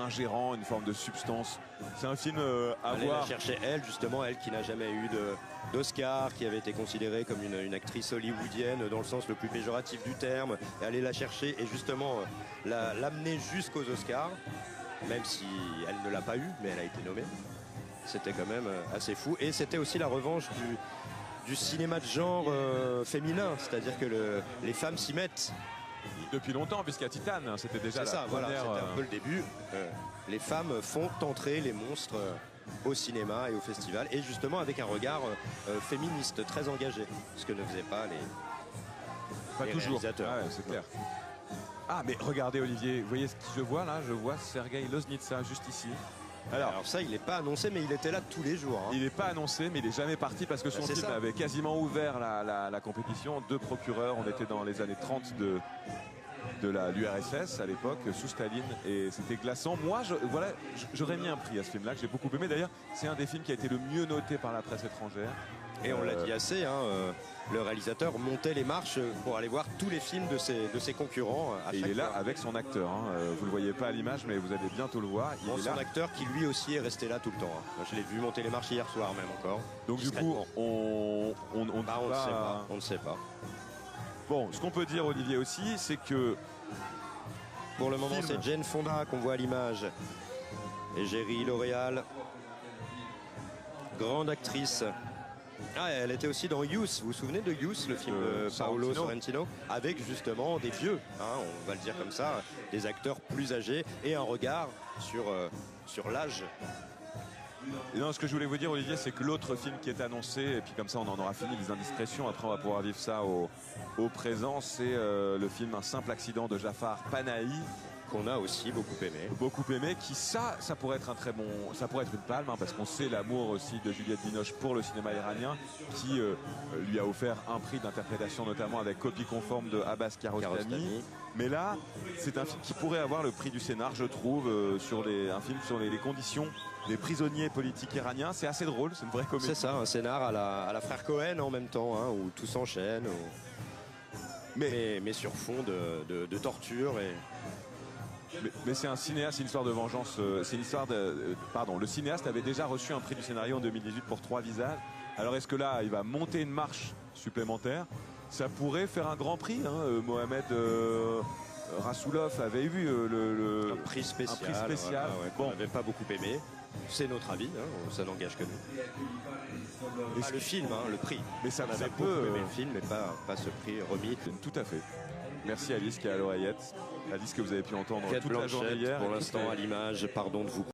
ingérant, une forme de substance. C'est un film à Aller voir. la chercher elle, justement, elle qui n'a jamais eu d'Oscar, qui avait été considérée comme une actrice hollywoodienne dans le sens le plus péjoratif du terme, et aller la chercher et justement l'amener jusqu'aux Oscars, même si elle ne l'a pas eu, mais elle a été nommée. C'était quand même assez fou. Et c'était aussi la revanche du cinéma de genre féminin, c'est-à-dire que les femmes s'y mettent. Depuis longtemps, puisqu'à Titane, c'était déjà C'est ça, voilà, c'était un peu le début. Les femmes font entrer les monstres au cinéma et au festival, et justement avec un regard féministe très engagé, ce que ne faisaient pas les toujours. réalisateurs. Ah ouais, c'est clair. Ah, mais regardez Olivier, vous voyez ce que je vois là? Je vois Sergueï Loznitsa juste ici. Alors ça, il n'est pas annoncé, mais il était là tous les jours. Il n'est pas annoncé, mais il n'est jamais parti parce que son film avait quasiment ouvert la compétition. Deux procureurs, on était dans les années 30 de l'URSS à l'époque, sous Staline, et c'était glaçant. Moi, j'aurais mis un prix à ce film-là, que j'ai beaucoup aimé. D'ailleurs, c'est un des films qui a été le mieux noté par la presse étrangère. Et on l'a dit assez, le réalisateur montait les marches pour aller voir tous les films de ses concurrents. Et il est là avec son acteur. Vous ne le voyez pas à l'image, mais vous allez bientôt le voir. Son acteur qui lui aussi est resté là tout le temps. Moi, je l'ai vu monter les marches hier soir même encore. Donc du coup, on ne sait pas. Bon, ce qu'on peut dire, Olivier, aussi, c'est que pour le moment, c'est Jane Fonda qu'on voit à l'image. Et Géry L'Oréal, grande actrice. Ah, elle était aussi dans Youth. Vous vous souvenez de Youth, le film de Paolo Sorrentino, avec justement des vieux, on va le dire comme ça, des acteurs plus âgés et un regard sur l'âge. Non, ce que je voulais vous dire, Olivier, c'est que l'autre film qui est annoncé, et puis comme ça on en aura fini les indiscrétions, après on va pouvoir vivre ça au présent, c'est le film Un simple accident de Jafar Panahi, qu'on a aussi beaucoup aimé. Beaucoup aimé, qui ça pourrait être un très bon, ça pourrait être une palme, parce qu'on sait l'amour aussi de Juliette Binoche pour le cinéma iranien, qui lui a offert un prix d'interprétation, notamment avec Copie conforme de Abbas Kiarostami. Mais là, c'est un film qui pourrait avoir le prix du scénar, je trouve, un film sur les conditions des prisonniers politiques iraniens. C'est assez drôle, c'est une vraie comédie. C'est ça, un scénar à la frère Cohen en même temps, où tout s'enchaîne, mais sur fond de torture et... Mais c'est un cinéaste, c'est une histoire de vengeance. C'est une histoire pardon, le cinéaste avait déjà reçu un prix du scénario en 2018 pour 3 visages. Alors est-ce que là, il va monter une marche supplémentaire? Ça pourrait faire un grand prix. Mohamed Rassoulov avait eu un prix spécial. Qu'on n'avait pas beaucoup aimé. C'est notre avis, ça n'engage que nous. Le film, le prix. Mais ça avait beaucoup aimé le film, mais pas ce prix remis. Tout à fait. Merci Alice qui est à l'oreillette. Alice que vous avez pu entendre toute la journée hier. Pour l'instant à l'image, pardon de vous